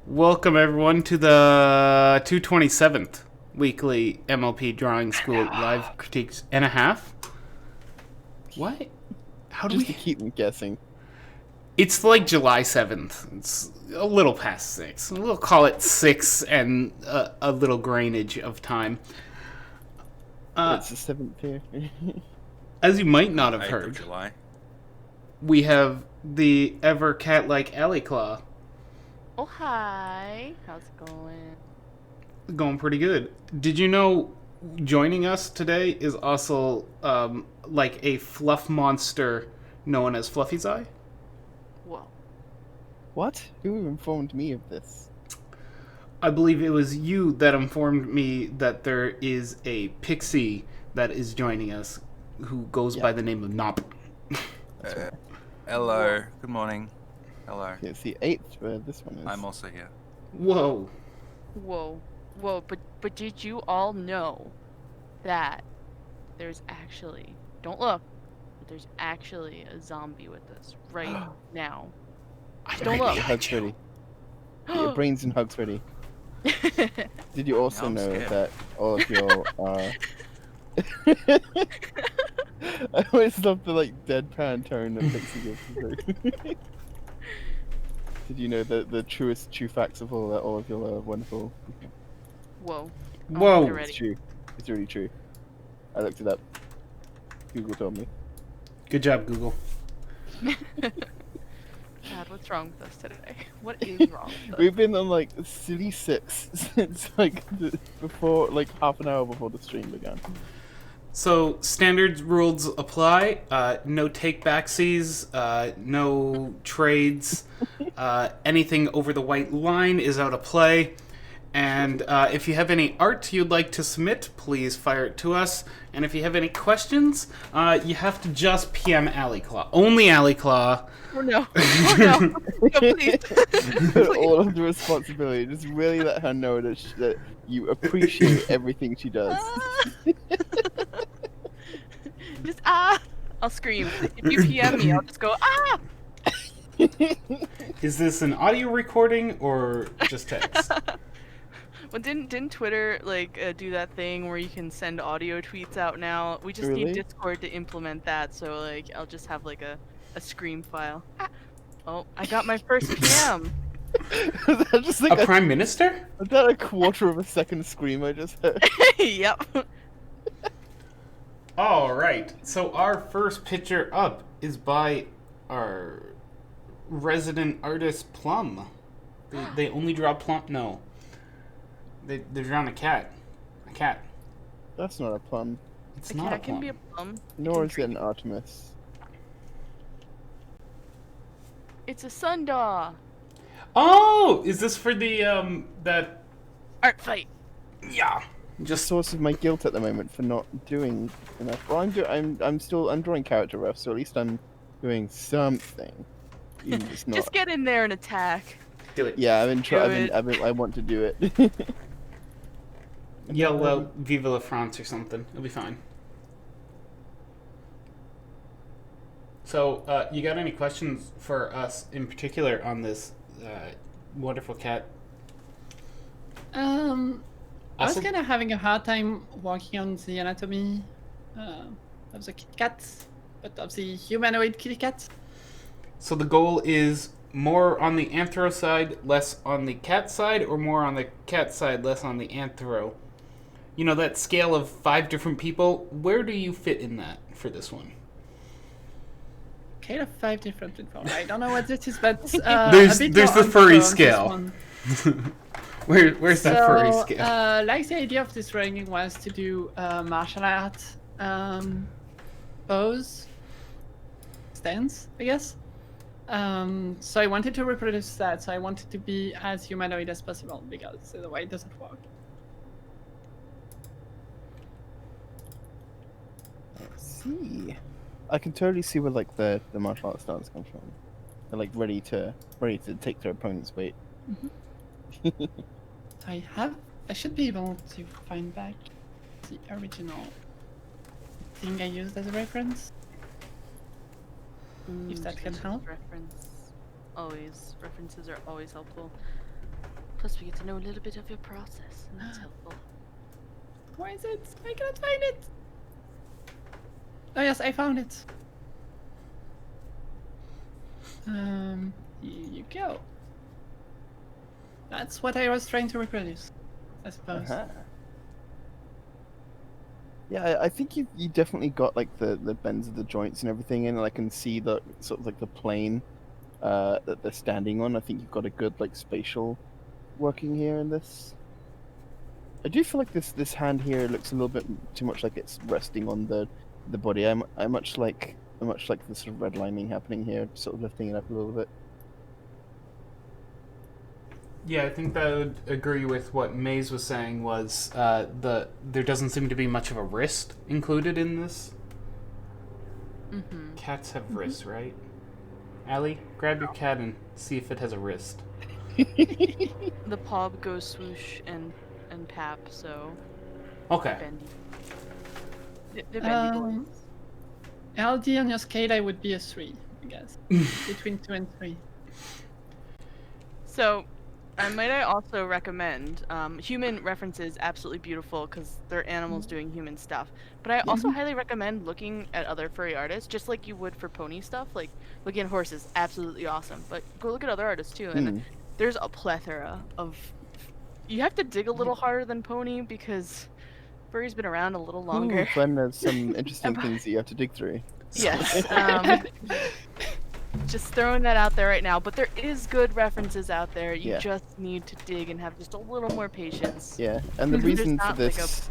Welcome everyone to the 227th weekly MLP Drawing School live critiques and a half. What? How do Just we? to keep me guessing. It's like July 7th. It's a little past 6. We'll call it 6 and a little grainage of time. It's the 7th here. As you might not have 8th heard, of July. we have the ever cat-like Alley Claw Oh, hi. How's it going? going pretty good. Did you know joining us today is also like a fluff monster known as Fluffy's Eye? Whoa. What? Who informed me of this? I believe it was you that informed me that there is a pixie that is joining us who goes by the name of Nop. Hello. Good morning. Hello. Okay, it's the 8th where this one is. I'm also here. Whoa. Whoa. Whoa. But did you all know that there's actually, don't look, but there's actually a zombie with us right now. Don't look. Your hugs ready. Get your brains and hugs ready. Did you also I'm know scared. that all of your I always love the deadpan tone that Pixie gives. Did you know that the true facts of all of your wonderful people? Whoa. Whoa. Get ready. It's true. It's really true. I looked it up. Google told me. Good job, Google. God, what's wrong with us today? What is wrong with us? We've been on silly 6 since before half an hour before the stream began. So, standard rules apply. No take-backsies, no trades. Anything over the white line is out of play. And if you have any art you'd like to submit, please fire it to us. And if you have any questions, you have to just PM Alleyclaw. Only Alleyclaw. Oh, no. Oh, no. No, please. All of the responsibility. Just really let her know that you appreciate everything she does. Just, I'll scream. If you PM me, I'll just go, ah! Is this an audio recording or just text? Well, didn't Twitter do that thing where you can send audio tweets out now? We just Really? need Discord to implement that. So I'll just have a scream file. Ah. Oh, I got my first PM. Was that just A prime minister? was that a quarter of a second scream I just heard? Yep. All right. So our first picture up is by our resident artist Plum. They only draw Plum. No. They're drawing a cat. A cat. That's not a plum. It's A not a cat plum. can be a plum. Nor is it an Artemis. It's a sundaw. Oh, is this for the that? Art fight. Yeah. Just Just source of my guilt at the moment for not doing enough. Well, I'm drawing character rough, so at least I'm doing something. Even if it's not. Just get in there and attack. do it. Yeah, Do I want to do it. Yell out "Vive la France" or something. It'll be fine. So, you got any questions for us in particular on this wonderful cat? I was Also- kind of having a hard time working on the anatomy of the kitty cat, but of the humanoid kitty cat. So the goal is more on the anthro side, less on the cat side, or more on the cat side, less on the anthro? You know, that scale of 5 different people, where do you fit in that for this one? Kind of 5 different people. I don't know what this is, but There's a bit the more furry info on this scale. one. Where's that furry scale? The idea of this drawing was to do martial art pose stance, I guess. So I wanted to reproduce that. So I wanted to be as humanoid as possible because otherwise it doesn't work. Let's see. I can totally see where the martial arts stance comes from. They're ready to take their opponent's weight. So I should be able to find back the original thing I used as a reference. If that can help. References are always helpful. Plus, we get to know a little bit of your process, and that's helpful. Where is it? I cannot find it. Oh yes, I found it. Here you go. That's what I was trying to reproduce, I suppose. Uh-huh. Yeah, I think you definitely got like the bends of the joints and everything in, and I can see the sort of like the plane that they're standing on. I think you've got a good like spatial working here in this. I do feel like this hand here looks a little bit too much like it's resting on the body. I much like the sort of redlining happening here, sort of lifting it up a little bit. Yeah, I think that I would agree with what Maze was saying. Was there doesn't seem to be much of a wrist included in this. Mm-hmm. Cats have wrists, right? Allie, grab your cat and see if it has a wrist. The paw goes swoosh and pap, so Okay. bendy. The bendy boys. LD on your scale, I would be a 3, I guess. Between 2 and 3. So, might I also recommend human references absolutely beautiful because they're animals doing human stuff. But I also highly recommend looking at other furry artists, just like you would for pony stuff. Like looking at horses, absolutely awesome. But go look at other artists too, and there's a plethora of. You have to dig a little harder than pony because furry's been around a little longer. Ooh, Glenn, there's some interesting things that you have to dig through. Yes. Just throwing that out there right now, but there is good references out there. You Yeah. just need to dig and have just a little more patience. Yeah, and the There's reason for not, like, this,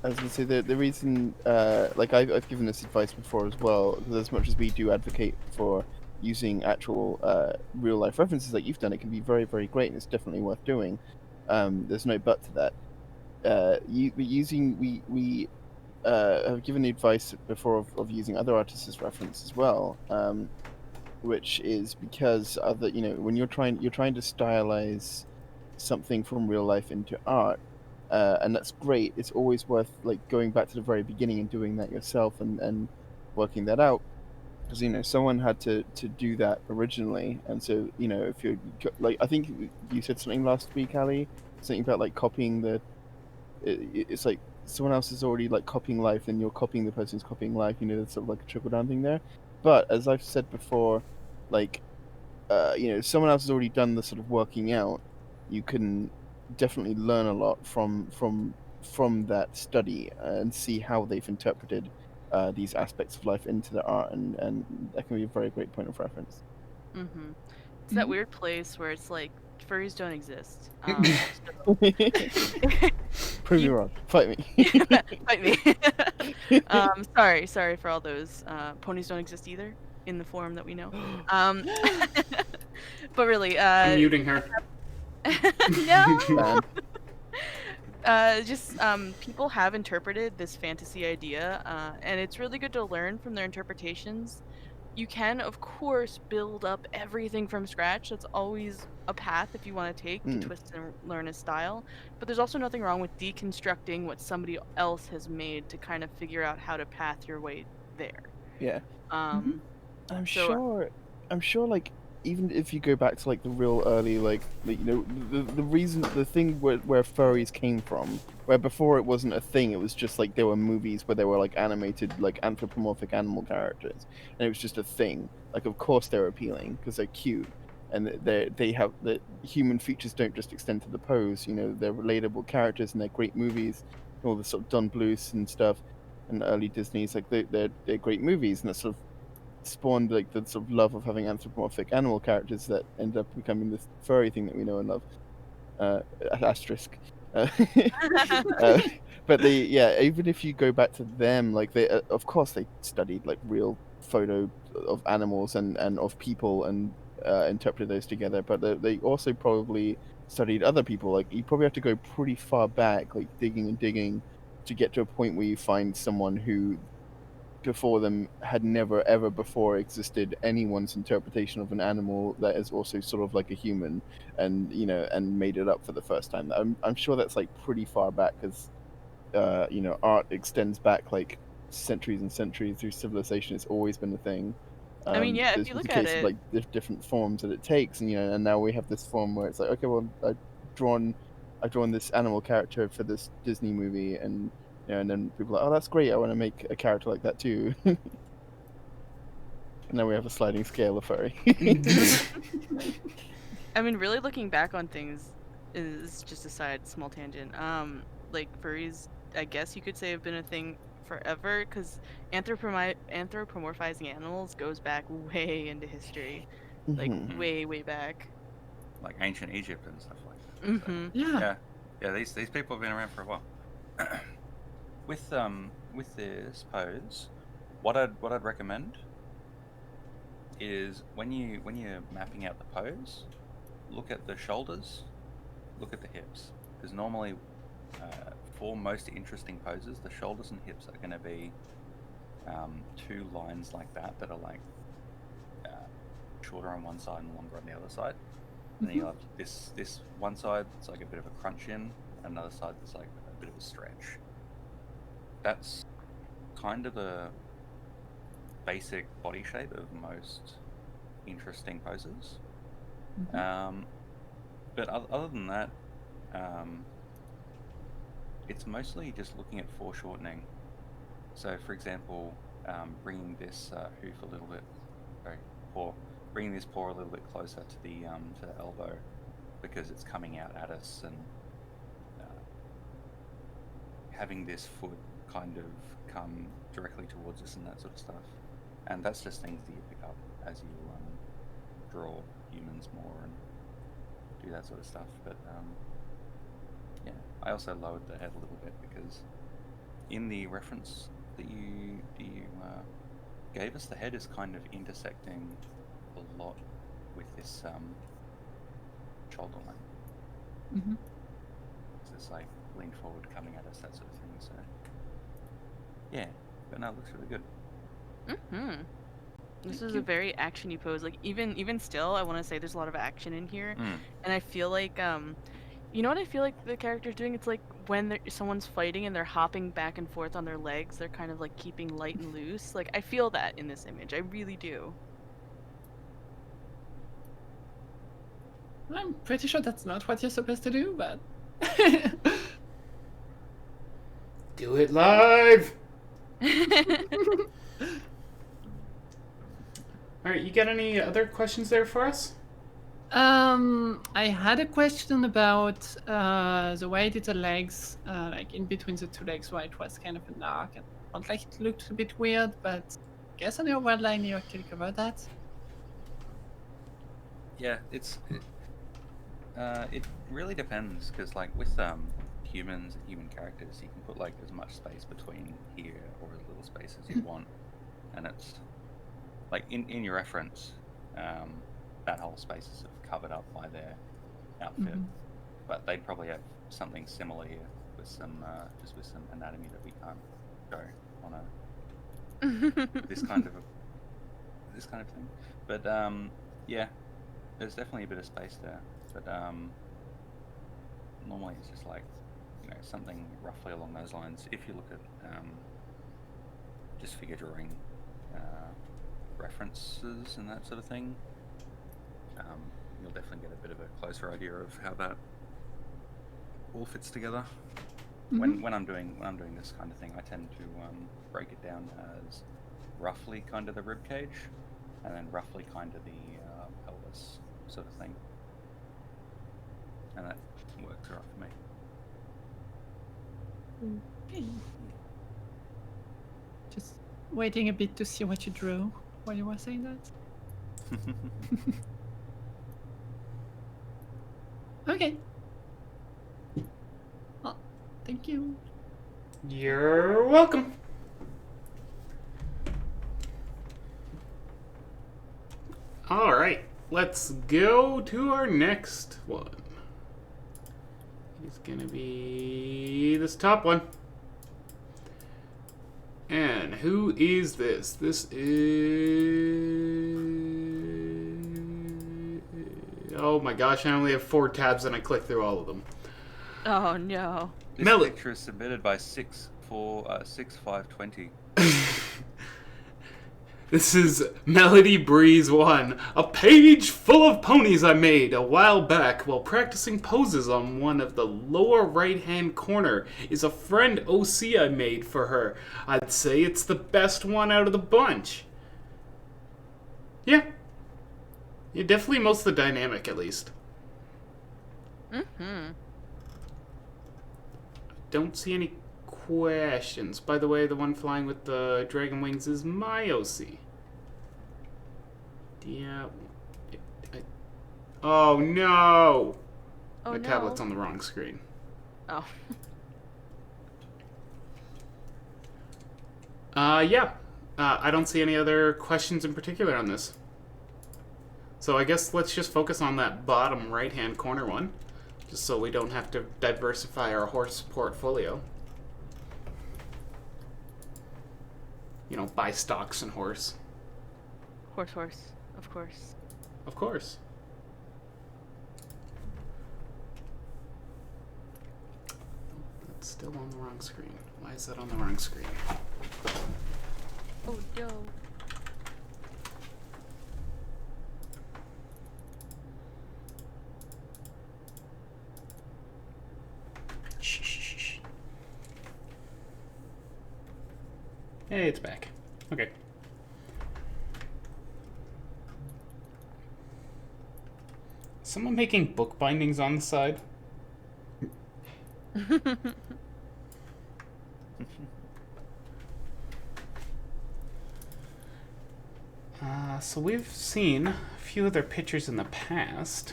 I was gonna say the reason, like I've given this advice before as well, because as much as we do advocate for using actual real life references like you've done, it can be very, very great, and it's definitely worth doing. There's no but to that. We have given the advice before of using other artists as reference as well, which is because other, when you're trying to stylize something from real life into art, and that's great. It's always worth like going back to the very beginning and doing that yourself and working that out, because someone had to do that originally, and so if you're like, I think you said something last week, Ali, something about like copying it's like someone else is already like copying life, and you're copying the person's copying life. There's sort of like a trickle down thing there. But as I've said before, like someone else has already done the sort of working out. You can definitely learn a lot from that study and see how they've interpreted these aspects of life into the art, and that can be a very great point of reference. Mm-hmm. It's that weird place where it's like furries don't exist. Prove me wrong. Fight me. Fight me. Sorry for all those. Ponies don't exist either in the form that we know. But really, I'm muting her. no. People have interpreted this fantasy idea, and it's really good to learn from their interpretations. You can, of course, build up everything from scratch. That's always a path if you want to take to twist and learn a style. But there's also nothing wrong with deconstructing what somebody else has made to kind of figure out how to path your way there. Yeah. Um, I'm so- sure, like, even if you go back to like the real early, like the reason, the thing where furries came from, where before it wasn't a thing, it was just like there were movies where they were like animated like anthropomorphic animal characters, and it was just a thing. Like, of course they're appealing because they're cute, and they have the human features don't just extend to the pose. They're relatable characters, and they're great movies. All the sort of Don Bluth and stuff, and early Disney's, like they're great movies, and that sort of spawned like the sort of love of having anthropomorphic animal characters that end up becoming this furry thing that we know and love. Asterisk. But even if you go back to them, like they, of course, they studied like real photo of animals and of people and interpreted those together. But they also probably studied other people. Like, you probably have to go pretty far back, like digging and digging, to get to a point where you find someone who before them had never ever before existed anyone's interpretation of an animal that is also sort of like a human, and and made it up for the first time. I'm sure that's like pretty far back, because art extends back like centuries and centuries through civilization. It's always been a thing. I mean, yeah, if this you was look a at case of it- like the different forms that it takes, and and now we have this form where it's like, okay, well, I've drawn this animal character for this Disney movie, and and then people are like, oh, that's great, I want to make a character like that too. And now we have a sliding scale of furry. I mean, really looking back on things is just a small tangent. Like furries, I guess you could say have been a thing forever because anthropomorphizing animals goes back way into history, like Mhm. way back. Like ancient Egypt and stuff like that. So, Mm-hmm. Yeah. yeah. These people have been around for a while. With this pose, what I'd recommend is when you're mapping out the pose, look at the shoulders, look at the hips, because normally for most interesting poses, the shoulders and hips are going to be two lines like that are like shorter on one side and longer on the other side. And then you'll have this one side it's like a bit of a crunch in, another side that's like a bit of a stretch. That's kind of the basic body shape of most interesting poses. But other than that, it's mostly just looking at foreshortening. So, for example, bringing this hoof a little bit, bringing this paw a little bit closer to the elbow because it's coming out at us, and having this foot kind of come directly towards us and that sort of stuff. And that's just things that you pick up as you draw humans more and do that sort of stuff. But yeah, I also lowered the head a little bit because in the reference that you gave us, the head is kind of intersecting a lot with this shoulder line. Mm-hmm. It's like lean forward, coming at us, that sort of thing. So yeah, but no, it looks really good. Mm-hmm. This Thank is you. a very actiony pose. Like even still, I want to say there's a lot of action in here, and I feel like you know what I feel like the character's doing? It's like when someone's fighting and they're hopping back and forth on their legs, they're kind of like keeping light and loose. Like I feel that in this image. I really do. I'm pretty sure that's not what you're supposed to do, but Do it live. All right, you got any other questions there for us? I had a question about the way did the legs, like in between the two legs, where it was kind of an arc, and felt like it looked a bit weird, but I guess on your word line you actually covered that. Yeah, it really depends because like with humans and human characters, you can put like as much space between here or as little space as you want, and it's like in your reference, that whole space is sort of covered up by their outfit, but they'd probably have something similar here with some just with some anatomy that we can't go on a this kind of thing. But yeah, there's definitely a bit of space there, but normally it's just like something roughly along those lines. If you look at just figure drawing references and that sort of thing, you'll definitely get a bit of a closer idea of how that all fits together. When I'm doing this kind of thing, I tend to break it down as roughly kind of the rib cage, and then roughly kind of the pelvis sort of thing, and that works right for me. Okay. Just waiting a bit to see what you drew while you were saying that. Okay. Well, thank you. You're welcome. All right, let's go to our next one. It's gonna be this top one. And who is this? This is... Oh my gosh, I only have 4 tabs and I clicked through all of them. Oh no. This Melly. picture is submitted by 6520. This is Melody Breeze 1, a page full of ponies I made a while back while practicing poses. On one of the lower right-hand corner is a friend OC I made for her. I'd say it's the best one out of the bunch. Yeah, definitely most of the dynamic, at least. Don't see any questions. By the way, the one flying with the dragon wings is my OC. Yeah. Oh no! Oh, My no. tablet's on the wrong screen. Oh. Yeah. I don't see any other questions in particular on this. So I guess let's just focus on that bottom right-hand corner one, just so we don't have to diversify our horse portfolio. You know, buy stocks and horse. Horse. Of course. Of course. That's still on the wrong screen. Why is that on the wrong screen? Oh, no. Shh. Hey, it's back. Okay. Someone making book bindings on the side? So we've seen a few other pictures in the past.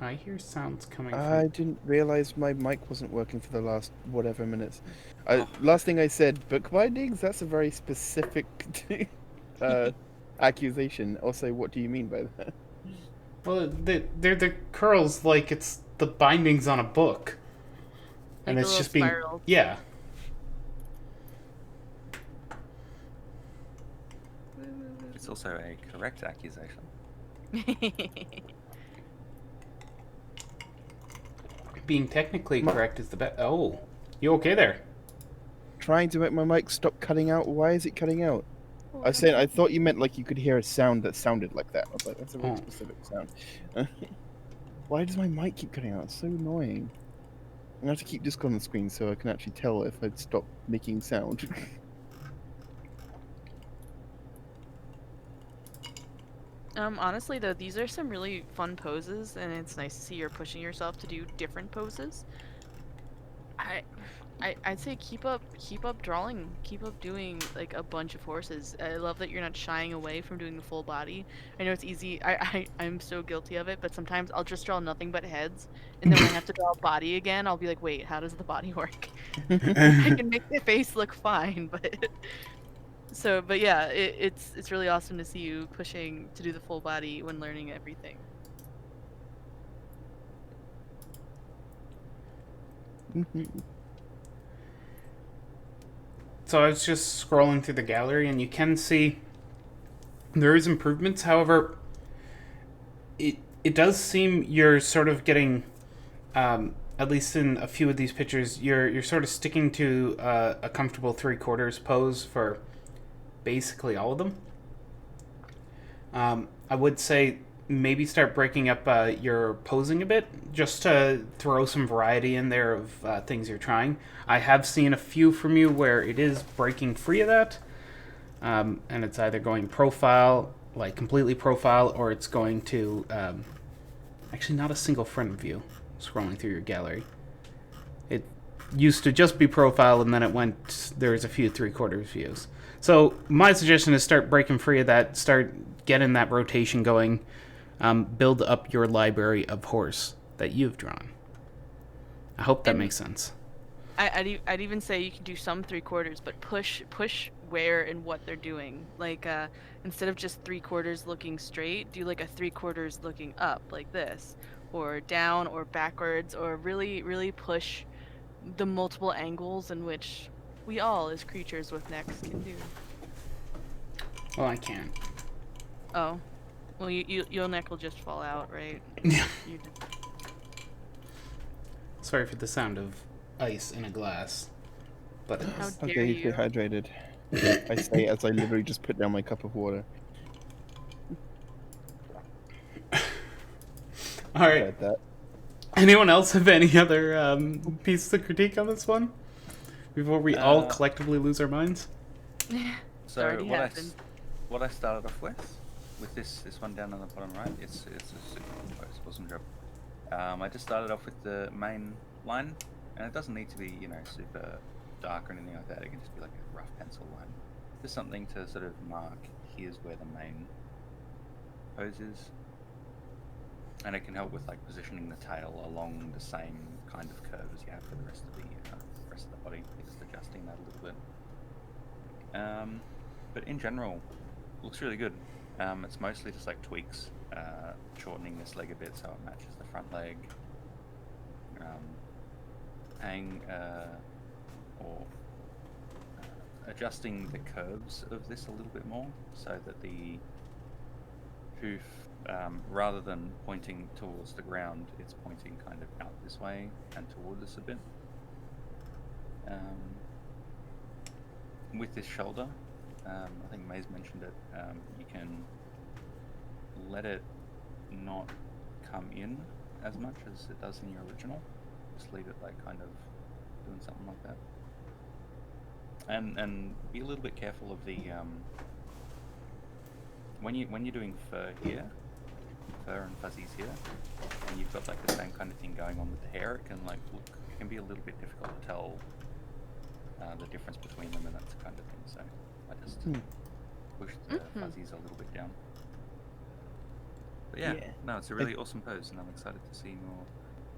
I hear sounds coming I from... didn't realize my mic wasn't working for the last whatever minutes. Last thing I said, book bindings? That's a very specific accusation. Also, what do you mean by that? Well, they're the curls like it's the bindings on a book. And Like it's the just little being... spirals. Yeah. It's also a correct accusation. Being technically correct is the best. Oh, you okay there? Trying to make my mic stop cutting out. Why is it cutting out? I was saying, I thought you meant like you could hear a sound that sounded like that. I was like, that's a very specific sound. Why does my mic keep cutting out? It's so annoying. I'm gonna have to keep Discord on the screen so I can actually tell if I'd stop making sound. Honestly though, these are some really fun poses, and it's nice to see you're pushing yourself to do different poses. I'd say keep up drawing, keep up doing like a bunch of horses. I love that you're not shying away from doing the full body. I know it's easy. I'm so guilty of it, but sometimes I'll just draw nothing but heads, and then when I have to draw a body again, I'll be like, wait, how does the body work? I can make the face look fine, but but yeah, it's really awesome to see you pushing to do the full body when learning everything. So I was just scrolling through the gallery, and you can see there is improvements. However, it does seem you're sort of getting, at least in a few of these pictures, you're sort of sticking to a comfortable 3/4 pose for basically all of them. I would say maybe start breaking up your posing a bit, just to throw some variety in there of things you're trying. I have seen a few from you where it is breaking free of that, and it's either going profile, like completely profile, or it's going to actually not a single front view. Scrolling through your gallery, it used to just be profile, and then it went, there's a few 3/4 views. So my suggestion is start breaking free of that, start getting that rotation going, build up your library of horse that you've drawn. I hope that makes sense. I'd even say you can do some 3/4, but push where and what they're doing. Like instead of just 3/4 looking straight, do like a 3/4 looking up, like this, or down, or backwards, or really push the multiple angles in which we all, as creatures with necks, can do. Well, I can't. Oh, well, your neck will just fall out, right? Yeah. You- Sorry for the sound of ice in a glass, but How Okay, dare you stay you? hydrated. I say as I literally just put down my cup of water. All right. Said that. Anyone else have any other pieces of critique on this one before we all Uh, collectively lose our minds? So already happened. what I started off with this one down on the bottom right, it's a super post, awesome job. I just started off with the main line, and it doesn't need to be super dark or anything like that. It can just be like a rough pencil line, just something to sort of mark. Here's where the main pose is, and it can help with like positioning the tail along the same kind of curve as you have for the rest of the body. Just adjusting that a little bit. But in general, looks really good. It's mostly just like tweaks, shortening this leg a bit so it matches the front leg, adjusting the curves of this a little bit more so that the hoof, rather than pointing towards the ground, it's pointing kind of out this way and toward us a bit. With this shoulder, I think May's mentioned it, you can let it not come in as much as it does in your original. Just leave it like kind of doing something like that. And be a little bit careful of the when you're doing fur here, fur and fuzzies here, and you've got like the same kind of thing going on with the hair, it can be a little bit difficult to tell the difference between them and that kind of thing. So I just pushed the fuzzies a little bit down. But yeah, no, it's a really awesome pose, and I'm excited to see more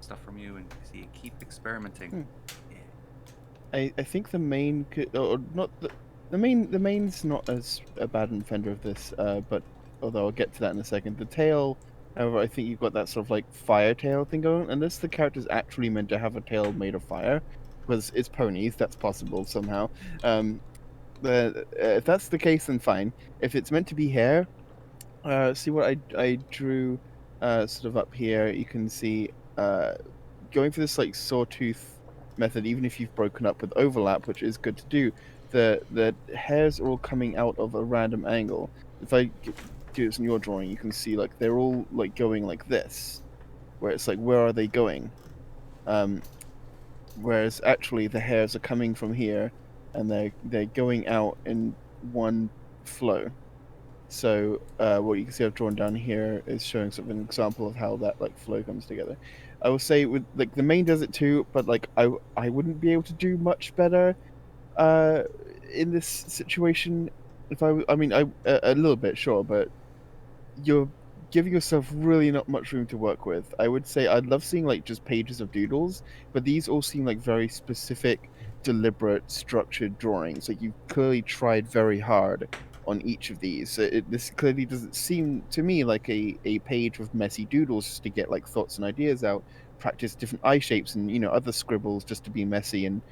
stuff from you and see you keep experimenting. I think the main or not the main's not as a bad offender of this, but although I'll get to that in a second. The tail, however, I think you've got that sort of like fire tail thing going, unless the character's actually meant to have a tail made of fire, because it's ponies. That's possible somehow. If that's the case, then fine. If it's meant to be hair, see what I drew, sort of up here. You can see, going for this like sawtooth method, even if you've broken up with overlap, which is good to do. The hairs are all coming out of a random angle. If I do this in your drawing, you can see like they're all like going like this, where it's like, where are they going? Whereas actually the hairs are coming from here, and they're going out in one flow. So what you can see I've drawn down here is showing sort of an example of how that like flow comes together. I will say with like the main does it too, but like I wouldn't be able to do much better in this situation. If I mean a little bit, sure, but you're giving yourself really not much room to work with. I would say I'd love seeing like just pages of doodles, but these all seem like very specific, deliberate, structured drawings. Like you've clearly tried very hard on each of these. This clearly doesn't seem to me like a page with messy doodles just to get like thoughts and ideas out, practice different eye shapes and other scribbles just to be messy and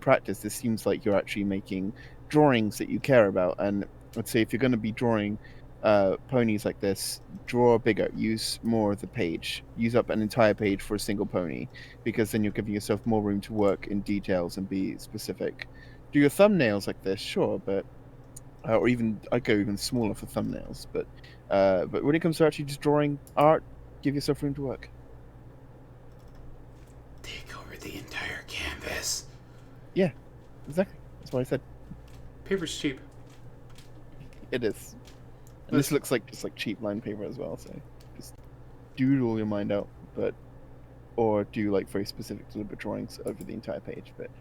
practice. This seems like you're actually making drawings that you care about. And I'd say if you're going to be drawing ponies like this, draw bigger, use more of the page, use up an entire page for a single pony, because then you're giving yourself more room to work in details and be specific. Do your thumbnails like this, sure, but or even I go even smaller for thumbnails, but when it comes to actually just drawing art, give yourself room to work. Take over the entire canvas. Yeah, exactly. That's what I said. Paper's cheap. It is. And this looks like just like cheap line paper as well, so just doodle your mind out, or do like very specific deliberate drawings over the entire page. But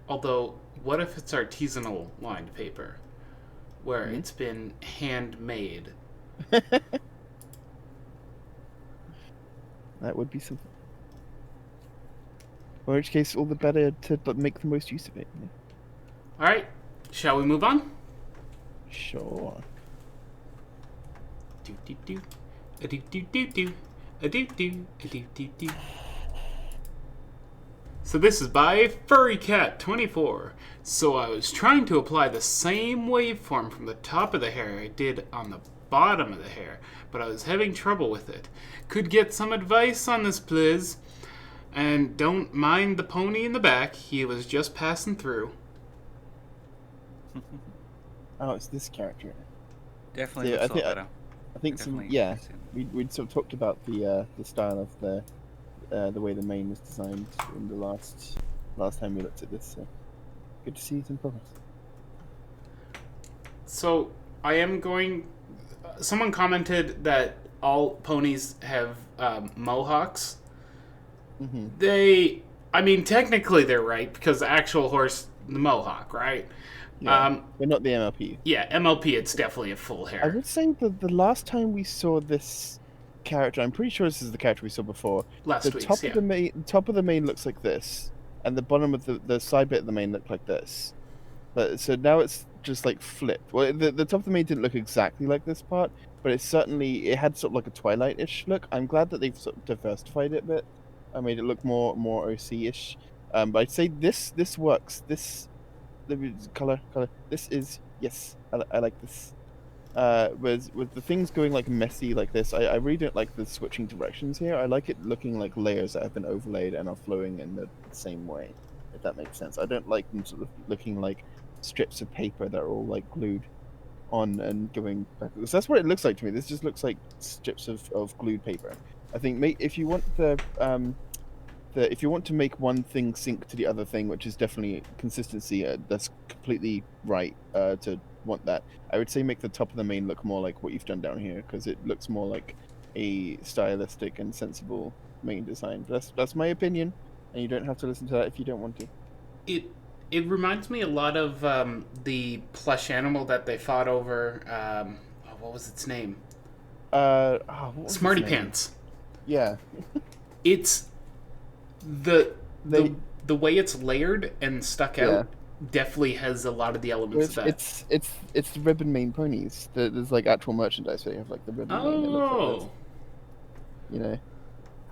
Although, what if it's artisanal lined paper, where it's been handmade? that would be something. In which case, all the better to make the most use of it. Yeah. All right, shall we move on? Sure. Do do do, a do do do do, a do do a do do do. So this is by Furry Cat 24. So I was trying to apply the same waveform from the top of the hair I did on the bottom of the hair, but I was having trouble with it. Could get some advice on this, please? And don't mind the pony in the back, he was just passing through. Oh, it's this character. Definitely See, looks a lot better. I think Definitely yeah, decent. we'd sort of talked about the style of the way the main was designed in the last time we looked at this. So good to see it's in progress. So I am going. Someone commented that all ponies have mohawks. Mm-hmm. I mean, technically they're right because the actual horse, the mohawk, right? Yeah, but not the MLP. Yeah, MLP, it's definitely a full I hair. would say that the last time we saw this character, I'm pretty sure this is the character we saw before. Last The week's, top yeah. of the top of the mane looks like this, and the bottom of the side bit of the mane looked like this. But so now it's just like flipped. Well, the top of the mane didn't look exactly like this part, but it had sort of like a Twilight-ish look. I'm glad that they've sort of diversified it a bit. I made it look more OC-ish. But I'd say this works. The color. This is yes. I like this. With the things going like messy like this, I really don't like the switching directions here. I like it looking like layers that have been overlaid and are flowing in the same way, if that makes sense. I don't like them sort of looking like strips of paper that are all like glued on and going backwards. That's what it looks like to me. This just looks like strips of glued paper. I think if you want if you want to make one thing sync to the other thing, which is definitely consistency, that's completely right to want that. I would say make the top of the mane look more like what you've done down here, because it looks more like a stylistic and sensible mane design. That's my opinion, and you don't have to listen to that if you don't want to. It reminds me a lot of the plush animal that they fought over. What was its name? What was his Smarty name? Pants. Yeah. It's the way it's layered and stuck out definitely has a lot of the elements of that. It's the ribbon mane ponies. There's like actual merchandise where you have like the ribbon mane that looks like this. You know,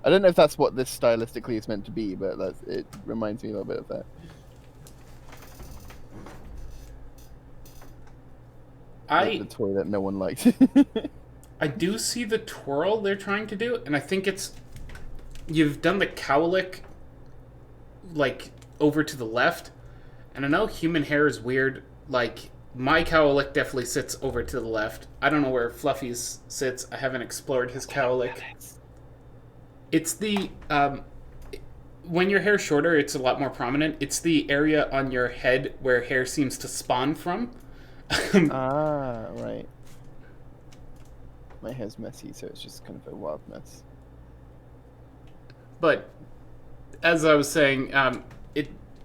I don't know if that's what this stylistically is meant to be, but it reminds me a little bit of that. The toy that no one liked. I do see the twirl they're trying to do, and I think you've done the cowlick like over to the left, and I know human hair is weird. Like my cowlick definitely sits over to the left. I don't know where Fluffy's sits. I haven't explored his cowlick. It's the when your hair's shorter, it's a lot more prominent. It's the area on your head where hair seems to spawn from. Right. My hair's messy, so it's just kind of a wild mess. But as I was saying,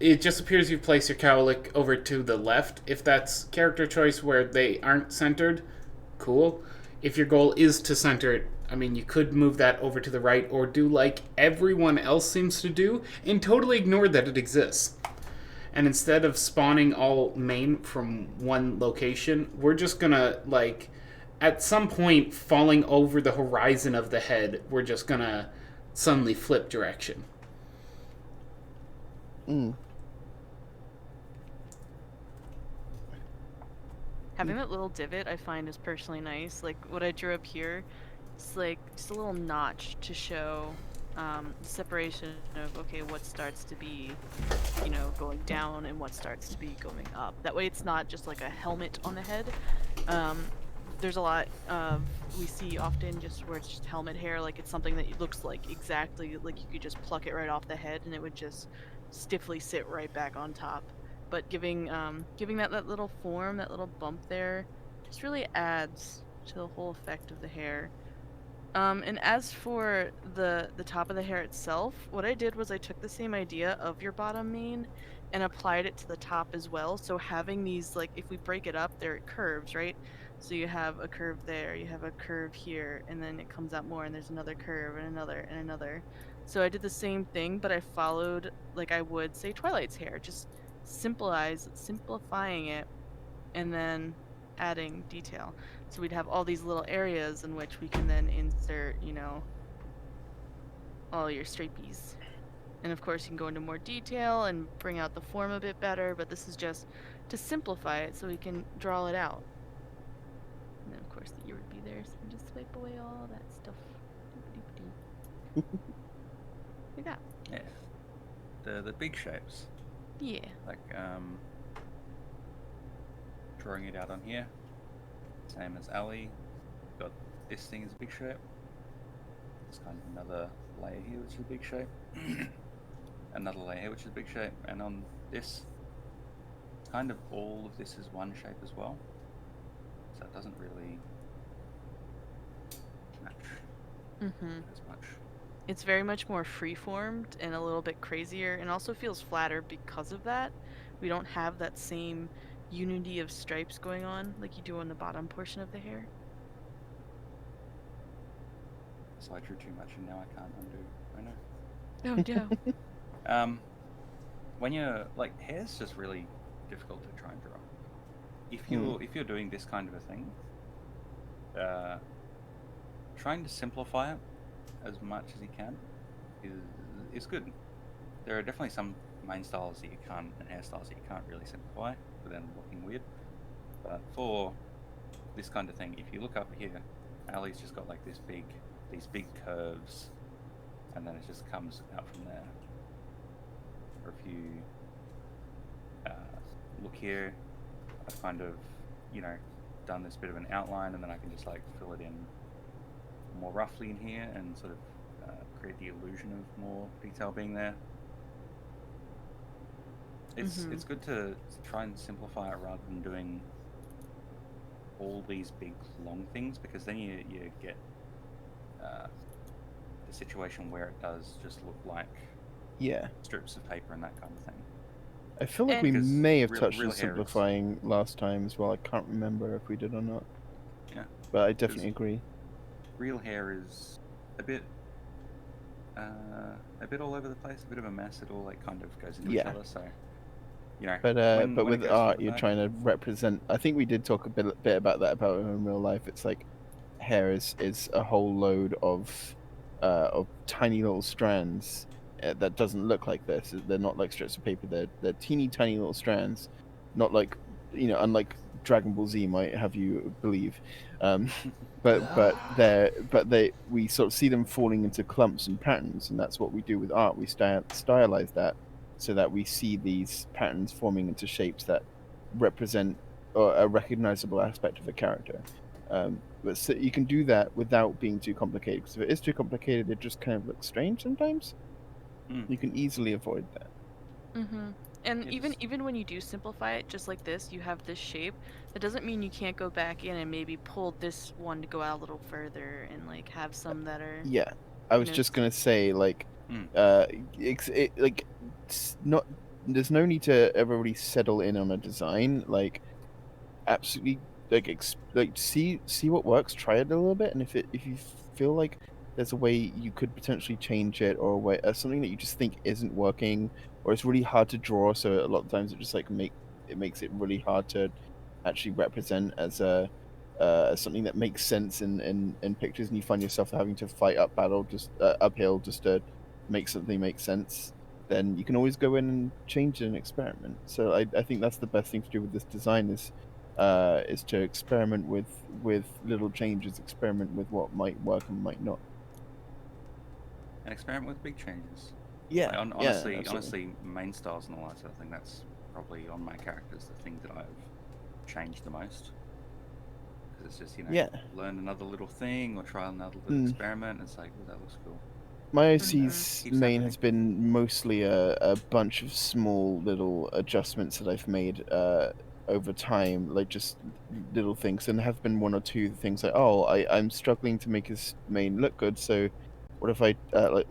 it just appears you've placed your cowlick over to the left. If that's character choice where they aren't centered, cool. If your goal is to center it, I mean, you could move that over to the right or do like everyone else seems to do and totally ignore that it exists. And instead of spawning all mane from one location, we're just gonna, like, at some point falling over the horizon of the head, we're just gonna suddenly flip direction. Having that little divot I find is personally nice. Like what I drew up here, it's like just a little notch to show the separation of, okay, what starts to be, you know, going down and what starts to be going up. That way it's not just like a helmet on the head. There's a lot we see often just where it's just helmet hair, like it's something that looks like exactly like you could just pluck it right off the head and it would just stiffly sit right back on top. But giving that little form, that little bump there, just really adds to the whole effect of the hair. And as for the top of the hair itself, what I did was I took the same idea of your bottom mane and applied it to the top as well. So having these, like, if we break it up, they're curves, right? So you have a curve there, you have a curve here, and then it comes out more, and there's another curve, and another, and another. So I did the same thing, but I followed, like I would say, Twilight's hair, just simplifying it, and then adding detail. So we'd have all these little areas in which we can then insert, you know, all your stripies. And of course you can go into more detail and bring out the form a bit better, but this is just to simplify it so we can draw it out. And then of course the ear would be there, so we just swipe away all that stuff. Like that. Yeah. The big shapes. Yeah. Like drawing it out on here. Same as Ali. Got this thing as a big shape. It's kind of another layer here, which is a big shape. Another layer here, which is a big shape. And on this, kind of all of this is one shape as well. So it doesn't really match as much. It's very much more free-formed and a little bit crazier, and also feels flatter because of that. We don't have that same unity of stripes going on like you do on the bottom portion of the hair. So I drew too much and now I can't undo. I know. Oh no. When you're like, hair's just really difficult to try and draw. If you're doing this kind of a thing, trying to simplify it as much as you can is good. There are definitely some main styles that you can't, and hairstyles that you can't really simplify without looking weird. But for this kind of thing, if you look up here, Ali's just got like these big curves, and then it just comes out from there. Or if you look here, I've kind of, done this bit of an outline, and then I can just like fill it in more roughly in here and sort of create the illusion of more detail being there. It's good to try and simplify it rather than doing all these big long things, because then you get the situation where it does just look like strips of paper and that kind of thing. I feel like we Because may have real touched on hair is- simplifying last time as well. I can't remember if we did or not. Yeah. But I definitely agree. Real hair is a bit all over the place, a bit of a mess. It all like kind of goes into each Yeah. other. So, But when it with goes art, through you're that- trying to represent. I think we did talk a bit about that about in real life. It's like hair is a whole load of tiny little strands that doesn't look like this. They're not like strips of paper. They're teeny tiny little strands, not like unlike Dragon Ball Z might have you believe. We sort of see them falling into clumps and patterns, and that's what we do with art. We stylize that so that we see these patterns forming into shapes that represent a recognizable aspect of a character. But so you can do that without being too complicated, because if it is too complicated, it just kind of looks strange sometimes. You can easily avoid that. And Yeah, even when you do simplify it, just like this, you have this shape. That doesn't mean you can't go back in and maybe pull this one to go out a little further and like have some that are. Yeah, I was know, just gonna say like, not. There's no need to ever really settle in on a design. Like, absolutely, see what works. Try it a little bit, and if you feel like there's a way you could potentially change it, or a way something that you just think isn't working, or it's really hard to draw, so a lot of times it just like makes it really hard to actually represent as a something that makes sense in pictures, and you find yourself having to fight uphill just to make something make sense. Then you can always go in and change it and experiment. So I think that's the best thing to do with this design is to experiment with little changes, experiment with what might work and might not. and experiment with big changes. Yeah, Like, yeah, honestly, absolutely. main styles and all that sort of thing, that's probably on my characters the thing that I've changed the most. Because it's just, learn another little thing or try another little experiment, and it's like, oh, that looks cool. My OC's Keeps main happening. has been mostly a bunch of small little adjustments that I've made over time, like just little things, and there have been one or two things like, oh, I'm struggling to make his main look good, so what if I like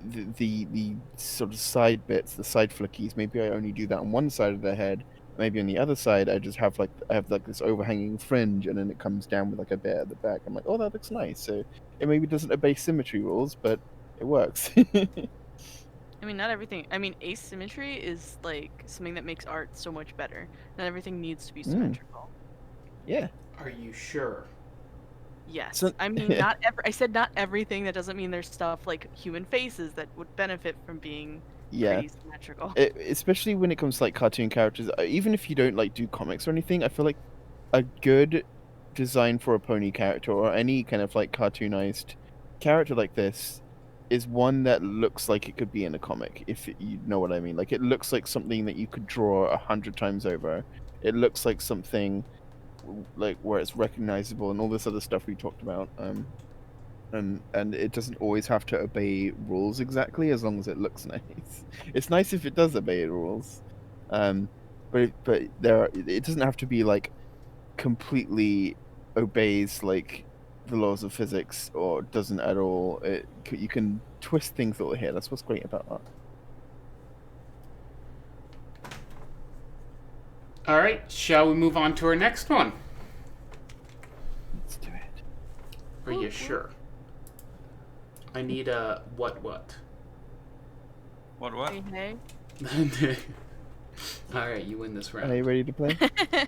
the sort of side bits, the side flickies, maybe I only do that on one side of the head, maybe on the other side I just have this overhanging fringe, and then it comes down with like a bit at the back. I'm like, oh, that looks nice. So it maybe doesn't obey symmetry rules, but it works. I mean, not everything. I mean, asymmetry is like something that makes art so much better. Not everything needs to be symmetrical. Yeah. Are you sure? Yes. So- I mean, I said not everything. That doesn't mean there's stuff like human faces that would benefit from being Yeah. pretty symmetrical. Especially when it comes to like cartoon characters, even if you don't like do comics or anything, I feel like a good design for a pony character or any kind of like cartoonized character like this is one that looks like it could be in a comic, if you know what I mean. Like, it looks like something that you could draw 100 times over, it looks like something like where it's recognizable and all this other stuff we talked about. And it doesn't always have to obey rules exactly, as long as it looks nice. It's nice if it does obey rules, but it doesn't have to be like completely obeys like the laws of physics or doesn't at all. You can twist things a little here. That's what's great about that. All right, shall we move on to our next one? Let's do it. Are you sure? I need a what? What? Hey, All right, you win this Are round. you ready to play? hey.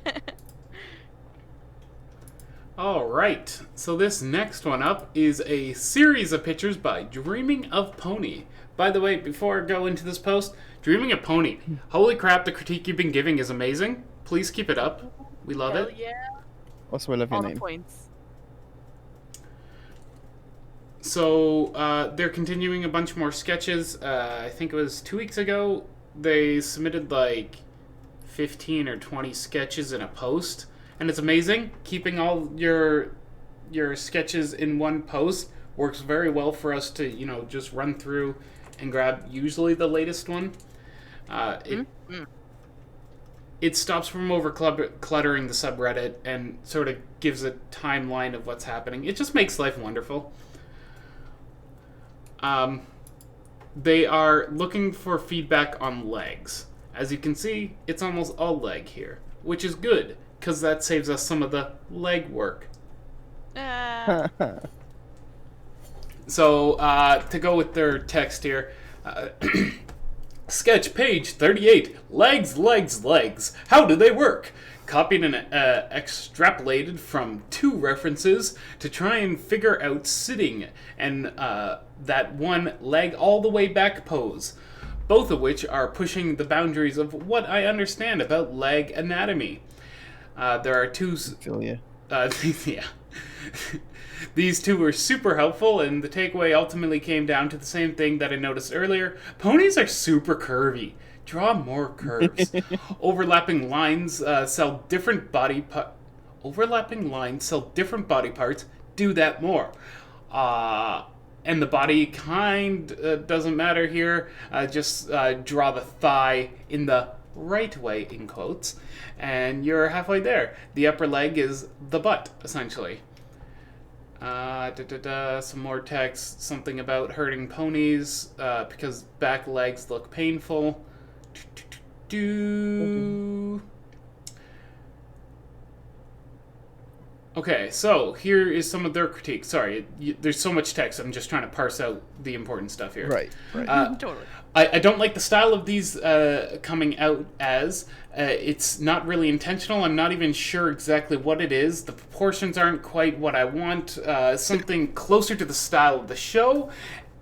All right, so this next one up is a series of pictures by Dreaming of Pony. By the way, before I go into this post, Dreaming of Pony, holy crap, the critique you've been giving is amazing. Please keep it up. We love Hell it. yeah. Also, I love your All the name. points. So they're continuing a bunch more sketches. I think it was 2 weeks ago. They submitted like 15 or 20 sketches in a post, and it's amazing. Keeping all your sketches in one post works very well for us to just run through and grab usually the latest one. It stops from over cluttering the subreddit and sort of gives a timeline of what's happening. It just makes life wonderful. They are looking for feedback on legs. As you can see, it's almost all leg here, which is good, because that saves us some of the leg work. So, to go with their text here, sketch page 38, legs, legs, legs. How do they work? Copied and extrapolated from 2 references to try and figure out sitting and that one leg all the way back pose, both of which are pushing the boundaries of what I understand about leg anatomy. There are 2... yeah. These 2 were super helpful, and the takeaway ultimately came down to the same thing that I noticed earlier. Ponies are super curvy. Draw more curves. Overlapping lines sell different body parts. Do that more. And the body kind doesn't matter here. Just draw the thigh in the right way, in quotes, and you're halfway there. The upper leg is the butt, essentially. Some more text, something about hurting ponies because back legs look painful. Okay, so here is some of their critique. Sorry, there's so much text. I'm just trying to parse out the important stuff here. Right. Totally. I don't like the style of these coming out as. It's not really intentional. I'm not even sure exactly what it is. The proportions aren't quite what I want. Something closer to the style of the show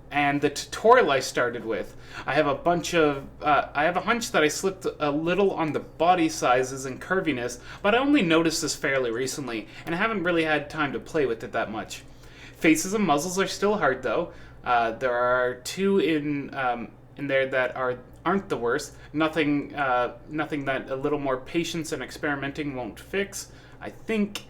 and the tutorial I started with. I have a hunch that I slipped a little on the body sizes and curviness, but I only noticed this fairly recently, and I haven't really had time to play with it that much. Faces and muzzles are still hard, though. There are 2 in there that aren't the worst. Nothing that a little more patience and experimenting won't fix. I think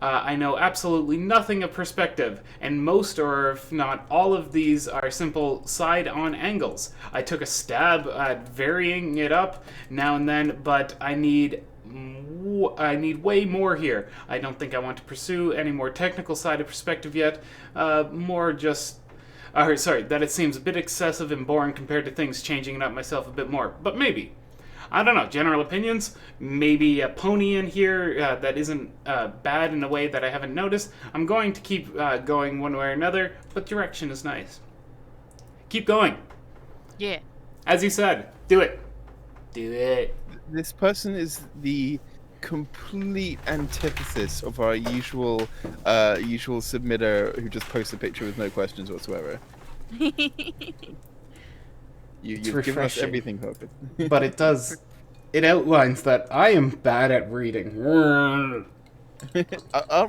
I know absolutely nothing of perspective, and most, or if not all of these, are simple side-on angles. I took a stab at varying it up now and then, but I need way more here. I don't think I want to pursue any more technical side of perspective yet. More just... that it seems a bit excessive and boring compared to things changing it up myself a bit more. But maybe. I don't know. General opinions? Maybe a pony in here that isn't bad in a way that I haven't noticed. I'm going to keep going one way or another, but direction is nice. Keep going. Yeah. As you said, do it. Do it. This person is the complete antithesis of our usual submitter who just posts a picture with no questions whatsoever. You've given us refreshing. everything perfect. But it outlines that I am bad at reading. Aren't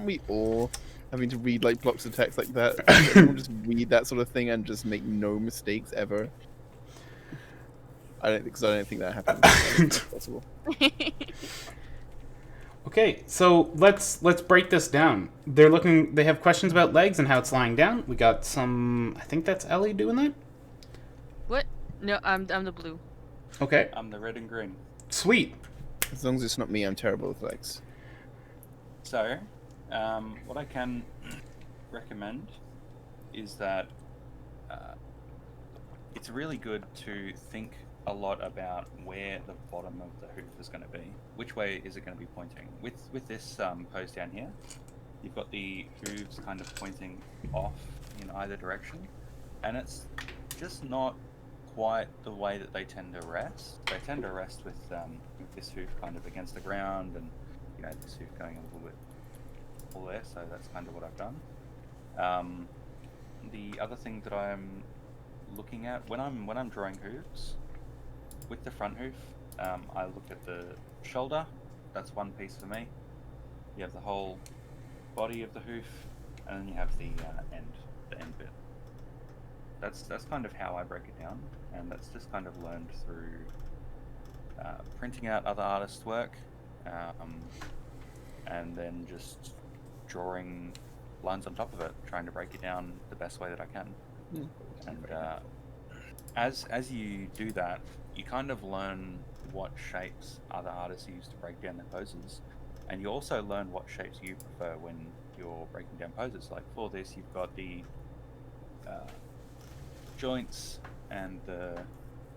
we all having to read like blocks of text like that? Everyone just read that sort of thing and just make no mistakes ever. I don't think that happens. It's possible. Okay, so let's break this down. They have questions about legs and how it's lying down. We got some. I think that's Ellie doing that. What? No, I'm the blue. Okay, I'm the red and green. sweet. As long as it's not me, I'm terrible with legs. So, what I can recommend is that it's really good to think a lot about where the bottom of the hoof is going to be. Which way is it going to be pointing? With this pose down here, you've got the hooves kind of pointing off in either direction, and it's just not quite the way that they tend to rest. They tend to rest with this hoof kind of against the ground, and this hoof going a little bit all there. So that's kind of what I've done. The other thing that I'm looking at when I'm drawing hooves, with the front hoof, I look at the shoulder. That's one piece for me. You have the whole body of the hoof, and then you have the end bit. That's kind of how I break it down, and that's just kind of learned through printing out other artists' work, and then just drawing lines on top of it, trying to break it down the best way that I can. And as you do that, you kind of learn what shapes other artists use to break down their poses, and you also learn what shapes you prefer when you're breaking down poses. Like for this, you've got the joints and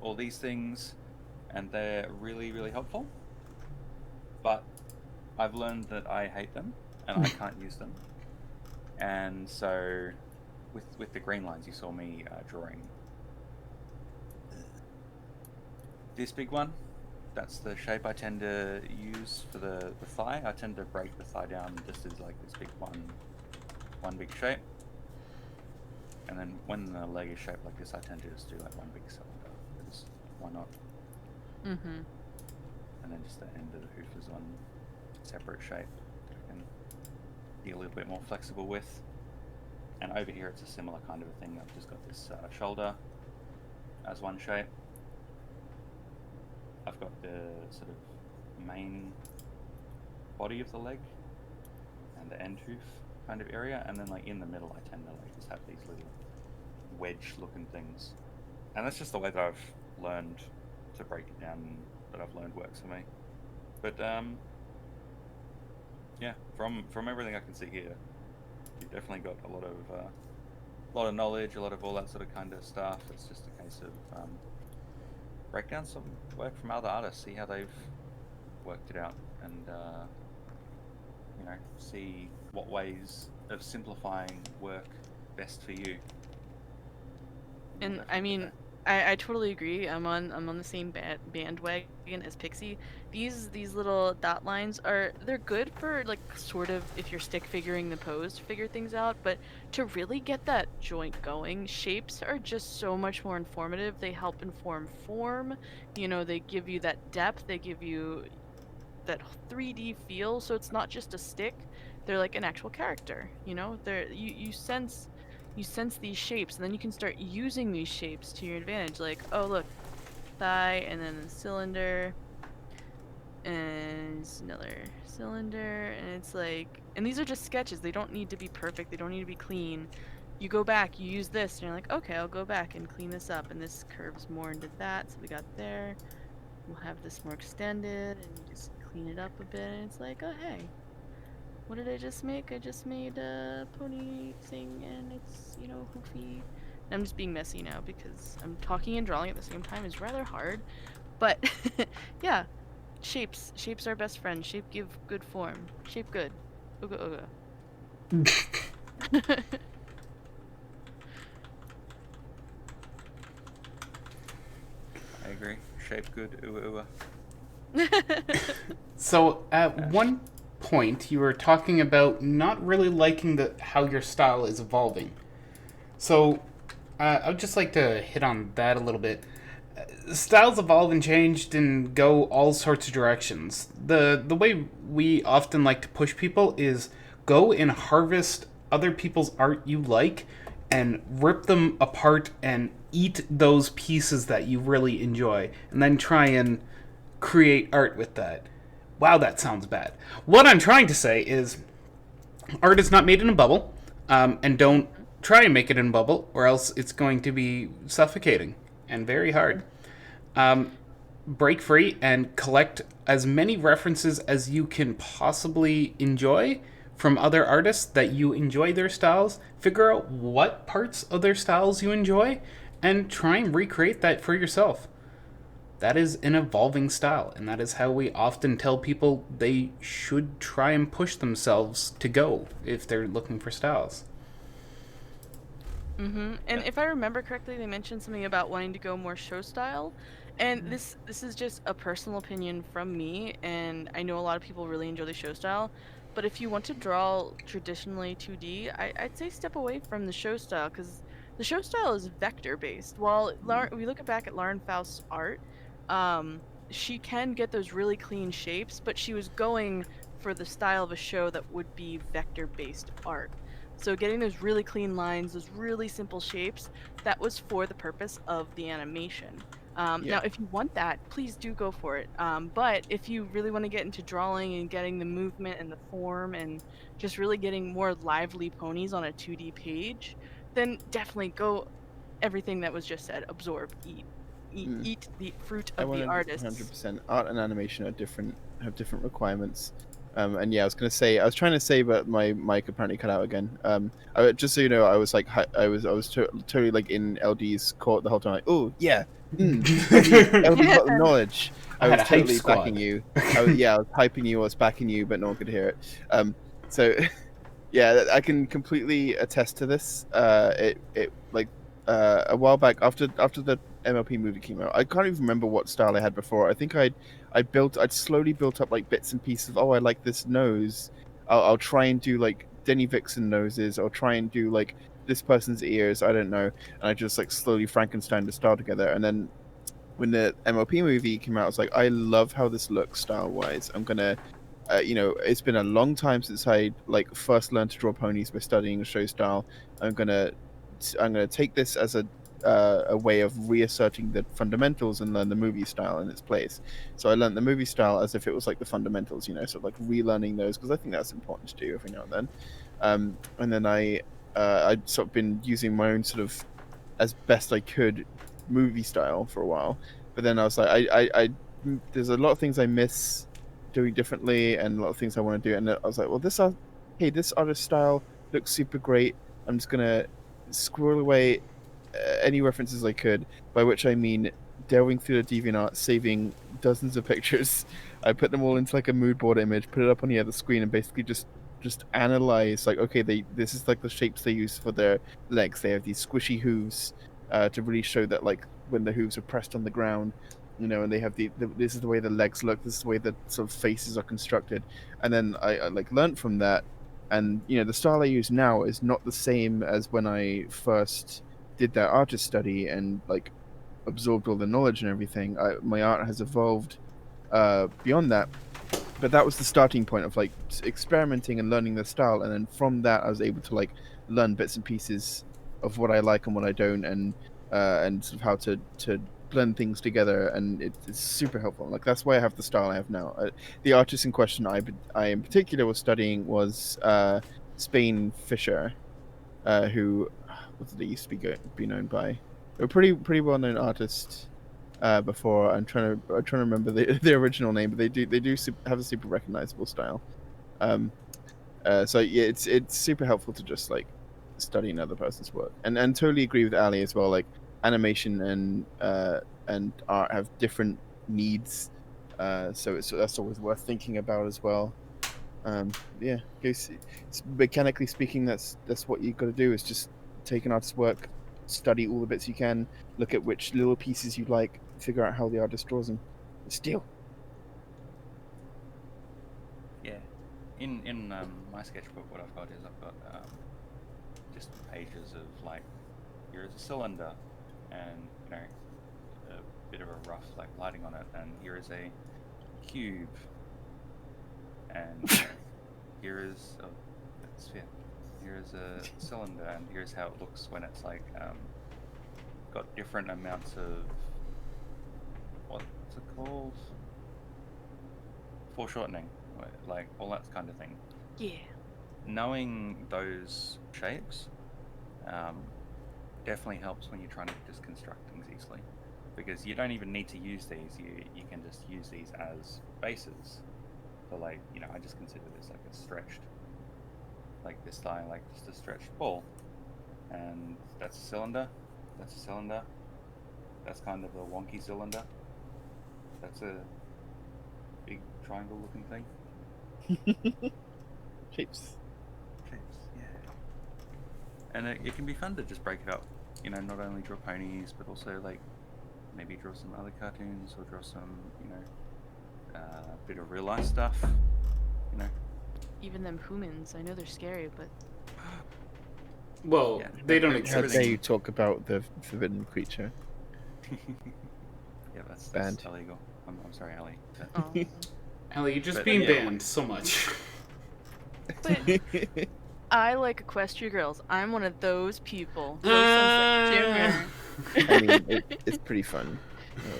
all these things, and they're really, really helpful. But I've learned that I hate them and I can't use them. And so with the green lines, you saw me drawing this big one. That's the shape I tend to use for the thigh. I tend to break the thigh down just as like this big one big shape. And then when the leg is shaped like this, I tend to just do like one big cylinder. Because why not? Mm-hmm. And then just the end of the hoof is one separate shape that I can be a little bit more flexible with. And over here, it's a similar kind of a thing. I've just got this shoulder as one shape. I've got the sort of main body of the leg and the end hoof kind of area, and then like in the middle I tend to like just have these little wedge looking things, and that's just the way that I've learned to break it down, that I've learned works for me. But yeah, from everything I can see here, you've definitely got a lot of knowledge, a lot of all that sort of kind of stuff. It's just a case of break down some work from other artists, see how they've worked it out, and see what ways of simplifying work best for you. And I mean, I totally agree. I'm on the same bandwagon as Pixie. These little dot lines they're good for like sort of if you're stick figuring the pose to figure things out, but to really get that joint going, shapes are just so much more informative. They help inform form. They give you that depth. They give you that 3D feel. So it's not just a stick. They're like an actual character. You sense these shapes, and then you can start using these shapes to your advantage. Like, oh look, thigh, and then a cylinder, and another cylinder, and it's like, and these are just sketches. They don't need to be perfect. They don't need to be clean. You go back, you use this, and you're like, okay, I'll go back and clean this up, and this curves more into that, so we got there. We'll have this more extended, and you just clean it up a bit, and it's like, oh hey, what did I just make? I just made a pony thing, and it's, hoofy. I'm just being messy now because I'm talking and drawing at the same time. It's rather hard, but yeah, shapes are best friend. Shape give good form. Shape good. Ooga ooga. I agree. Shape good. Ooh ooh. So at one point, you were talking about not really liking how your style is evolving. So I would just like to hit on that a little bit. Styles evolve and changed and go all sorts of directions. The way we often like to push people is go and harvest other people's art you like and rip them apart and eat those pieces that you really enjoy, and then try and create art with that. Wow, that sounds bad. What I'm trying to say is art is not made in a bubble, and don't try and make it in a bubble, or else it's going to be suffocating and very hard. Break free and collect as many references as you can possibly enjoy from other artists that you enjoy their styles. Figure out what parts of their styles you enjoy and try and recreate that for yourself. That is an evolving style, and that is how we often tell people they should try and push themselves to go if they're looking for styles. And if I remember correctly, they mentioned something about wanting to go more show style. And this is just a personal opinion from me, and I know a lot of people really enjoy the show style. But if you want to draw traditionally 2D, I'd say step away from the show style because the show style is vector based. While we look back at Lauren Faust's art, she can get those really clean shapes, but she was going for the style of a show that would be vector based art. So getting those really clean lines, those really simple shapes, that was for the purpose of the animation. Now, if you want that, please do go for it. But if you really want to get into drawing and getting the movement and the form and just really getting more lively ponies on a 2D page, then definitely go everything that was just said. Absorb, eat the fruit I of the 100%, artist. 100%. Art and animation are have different requirements. And yeah, I was trying to say, but my mic apparently cut out again. Just so you know, I was like, totally like in LD's court the whole time. Like, oh yeah, LD got the knowledge. I I had was a hype totally squad. backing you. I was hyping you, I was backing you, but no one could hear it. So yeah, I can completely attest to this. It like a while back after the MLP movie came out, I can't even remember what style I had before. I think I'd slowly built up like bits and pieces. Oh, I like this nose. I'll try and do like Denny Vixen noses. I'll try and do like this person's ears. I don't know. And I just like slowly Frankenstein the style together. And then when the MLP movie came out, I was like, I love how this looks style wise. I'm gonna it's been a long time since I like first learned to draw ponies by studying show style. I'm gonna take this as a way of reasserting the fundamentals and learn the movie style in its place. So I learned the movie style as if it was like the fundamentals, sort of like relearning those because I think that's important to do every now and then. And then I sort of been using my own sort of as best I could movie style for a while, but then I was like, there's a lot of things I miss doing differently and a lot of things I want to do, and I was like, well, this artist style looks super great. I'm just gonna squirrel away any references I could, by which I mean delving through the DeviantArt, saving dozens of pictures. I put them all into like a mood board image, put it up on the other screen, and basically just analyze like, okay, this is like the shapes they use for their legs. They have these squishy hooves to really show that like when the hooves are pressed on the ground, and they have this is the way the legs look, this is the way the sort of faces are constructed. And then I like learned from that, and the style I use now is not the same as when I first did that artist study and like absorbed all the knowledge and everything. My art has evolved beyond that, but that was the starting point of like experimenting and learning the style, and then from that I was able to like learn bits and pieces of what I like and what I don't, and sort of how to blend things together, and it's super helpful. Like that's why I have the style I have now. The artist in question I in particular was studying was Spain Fisher, who what did they used to be known by? A pretty well known artist before. I'm trying to remember the original name, but they do have a super recognizable style. So yeah, it's super helpful to just like study another person's work, and totally agree with Ali as well. Like animation and art have different needs, so that's always worth thinking about as well. Yeah, mechanically speaking, that's what you got to do is just take an artist's work, study all the bits you can, look at which little pieces you like, figure out how the artist draws them, and steal. Yeah, in my sketchbook, what I've got is I've got just pages of like, here's a cylinder, and a bit of a rough like lighting on it, and here is a cube, and here is a sphere. Here is a cylinder, and here's how it looks when it's like got different amounts of what's it called? foreshortening, like all that kind of thing. Yeah. Knowing those shapes definitely helps when you're trying to just construct things easily, because you don't even need to use these. You can just use these as bases. So like, you know, I just consider this like a stretched, like this style, like just a stretched ball, and that's a cylinder. That's a cylinder. That's kind of a wonky cylinder. That's a big triangle-looking thing. Shapes. Shapes, yeah. And it can be fun to just break it up. You know, not only draw ponies, but also like maybe draw some other cartoons or draw some, you know, bit of real life stuff. You know. Even them humans, I know they're scary, but Well, Yeah, they don't everything- How exist. dare you talk about the forbidden creature? Yeah, that's Banned. illegal. I'm sorry, Ali. oh. Ellie, you're just But, being yeah. banned so much. But I like Equestria girls. I'm one of those people. Those sounds like Jimmer. I mean, it's pretty fun.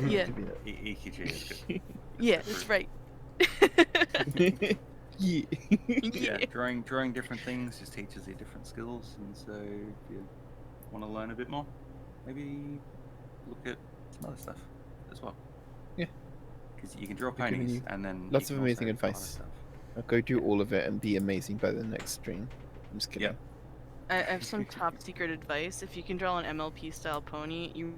Yeah. Give me EQG is good. Yeah, that's right. that. Yeah. Yeah, drawing different things just teaches you different skills, and so if you want to learn a bit more, maybe look at some other stuff as well. Yeah. Because you can draw We're giving ponies, you and then lots you of can amazing also draw other advice. stuff. I'll go do all of it and be amazing by the next stream. I'm just kidding. Yep. I have some top secret advice. If you can draw an MLP style pony, you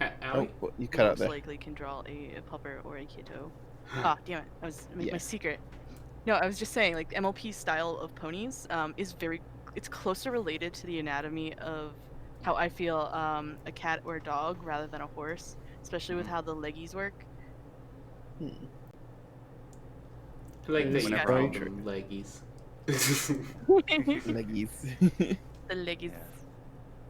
Oh, Allie? what, you cut out most there. likely can draw a pupper or a kiddo. Ah, damn it! I was my Yeah. secret. No, I was just saying, like MLP style of ponies is it's closer related to the anatomy of how I feel a cat or a dog rather than a horse, especially with Mhm. how the leggies work. Hmm. I like that you Whenever call I'm- them leggies. Leggies. The leggies. Yeah.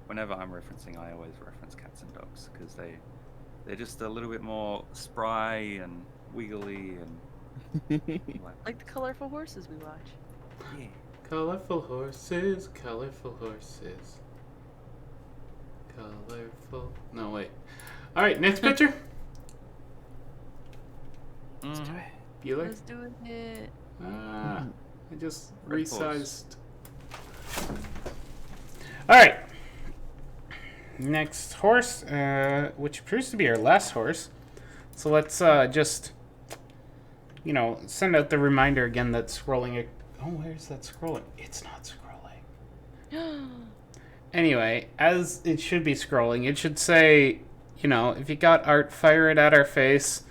Whenever I'm referencing, I always reference cats and dogs because they're just a little bit more spry and wiggly and like, Like the colorful horses we watch. yeah. Colorful horses, colorful horses. Colorful. No, wait. Alright, next picture. Mhm. Bueller? Let's do it. Ah, I just Red horse. resized. Alright. Next horse, which appears to be our last horse. So let's just, you know, send out the reminder again that scrolling. Oh, where's that scrolling? It's not scrolling. Anyway, as it should be scrolling, it should say, you know, if you got art, fire it at our face.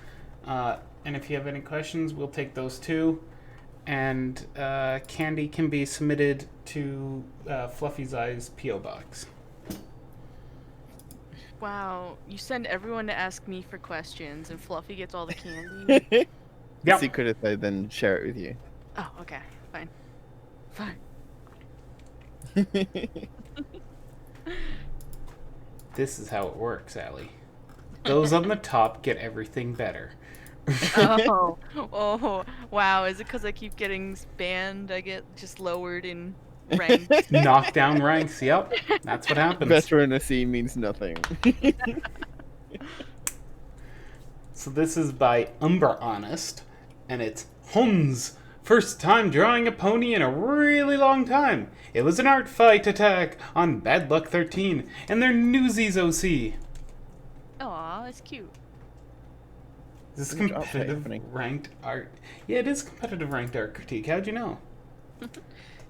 And if you have any questions, we'll take those too. And candy can be submitted to Fluffy's Eyes P.O. Box. Wow, you send everyone to ask me for questions, and Fluffy gets all the candy. The Yep. secret is I then share it with you. Oh, okay, fine. Fine. This is how it works, Allie. Those on the top get everything better. Oh, oh, wow. Is it because I keep getting banned? I get just lowered in rank. Knockdown ranks, yep. That's what happens. Veterancy means nothing. So this is by Umber Honest, and it's Huns. First time drawing a pony in a really long time. It was an art fight attack on Bad Luck 13 and their Newsies OC. Aw, that's cute. Is this Which art fight competitive happening? ranked art? Yeah, it is competitive ranked art critique. How'd you know?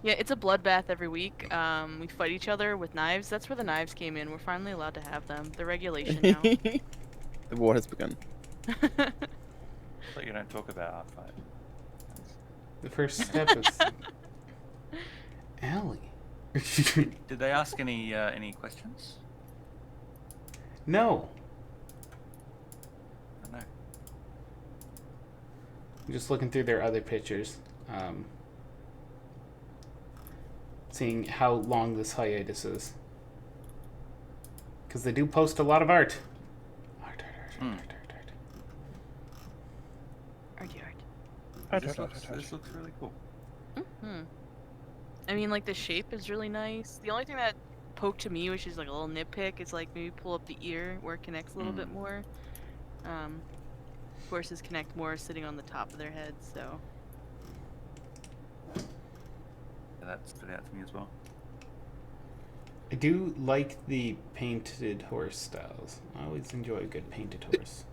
Yeah, it's a bloodbath every week. We fight each other with knives. That's where the knives came in. We're finally allowed to have them. The regulation now. The war has begun. But you don't talk about art fight. The first step is Allie. Did they ask any questions? No, I don't know. I'm just looking through their other pictures, seeing how long this hiatus is. Because they do post a lot of art. Art. Arty art. This looks really cool. Hmm. I mean, like, the shape is really nice. The only thing that poked to me, which is like a little nitpick, is like maybe pull up the ear where it connects a little bit more. horses connect more sitting on the top of their heads, so. Yeah, that stood out to me as well. I do like the painted horse styles. I always enjoy a good painted horse.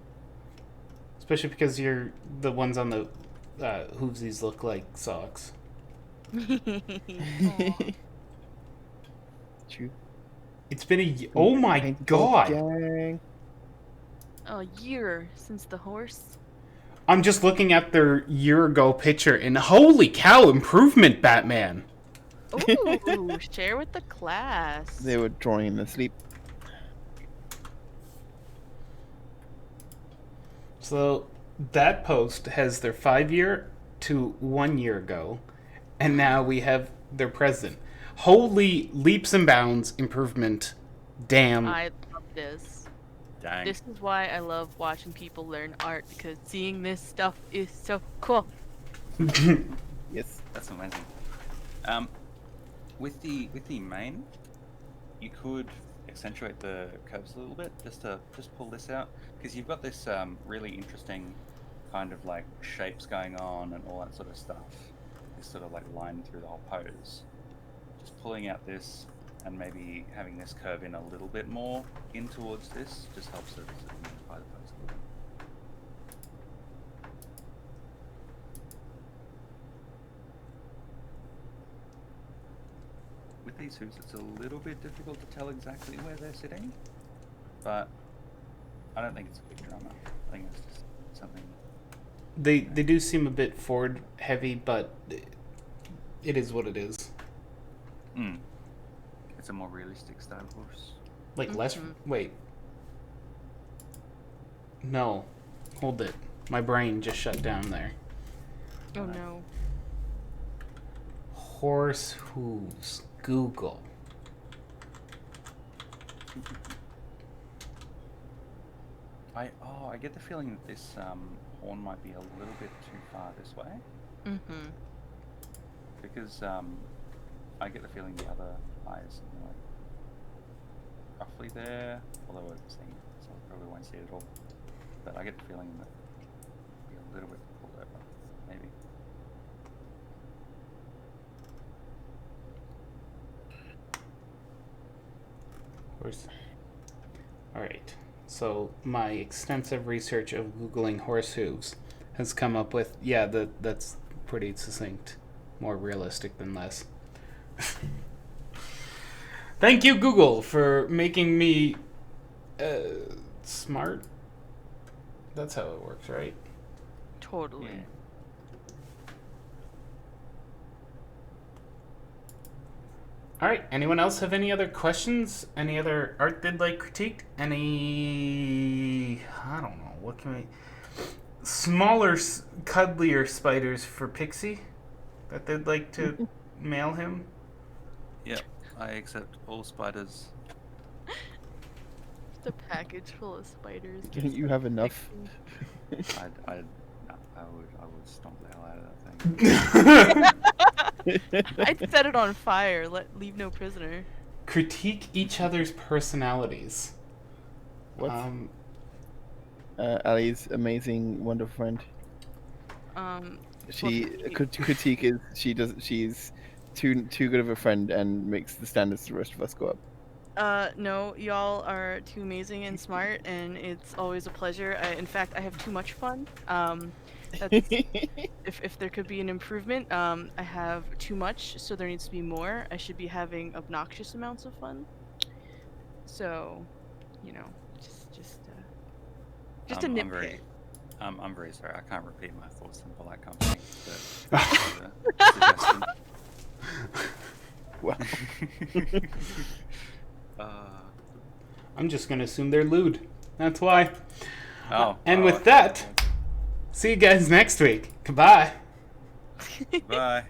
Especially because you're the ones on the hoovesies look like socks. Aw. True. It's been oh my Painted god! gang. A year since the horse. I'm just looking at their year ago picture and holy cow, improvement, Batman! Ooh, share with the class. They were drawing in their sleep. So that post has their 5-year to 1 year ago, and now we have their present. Holy leaps and bounds improvement. Damn. I love this. Dang. This is why I love watching people learn art, because seeing this stuff is so cool. Yes. That's amazing. With the main, you could accentuate the curves a little bit, just pull this out, because you've got this really interesting kind of like shapes going on and all that sort of stuff. This sort of like line through the whole pose. Just pulling out this and maybe having this curve in a little bit more in towards this just helps it unify the pose a little bit. With these hooves, it's a little bit difficult to tell exactly where they're sitting, but I don't think it's a big drama. I think it's just something. They do seem a bit forward heavy, but it is what it is. It's a more realistic style horse. Like less. Wait. No, hold it. My brain just shut down there. Oh no. Horse hooves. Google. I get the feeling that this horn might be a little bit too far this way, Mm-hmm. because I get the feeling the other eye is something like roughly there, although we're seeing it, so I probably won't see it at all. But I get the feeling that it'll be a little bit pulled over, maybe. Horse. All right. So my extensive research of googling horse hooves has come up with that's pretty succinct, more realistic than less. Thank you, Google, for making me smart. That's how it works, right? Totally. Yeah. All right. Anyone else have any other questions? Any other art they'd like critiqued? Any? I don't know. What can we? Smaller, cuddlier spiders for Pixie that they'd like to mail him. Yep, I accept all spiders. Just a package full of spiders. Didn't you have enough? I would stomp the hell out of that thing. I'd set it on fire. Leave no prisoner. Critique each other's personalities. What? Ali's amazing, wonderful friend. She critique is she's too good of a friend and makes the standards the rest of us go up. No, y'all are too amazing and smart, and it's always a pleasure. In fact, I have too much fun. That's, if there could be an improvement, I have too much, so there needs to be more. I should be having obnoxious amounts of fun. So, just a nitpick. I'm very sorry. I can't repeat my thoughts in polite company. But Wow. I'm just gonna assume they're lewd. That's why. And with okay. that, see you guys next week. Goodbye. Bye.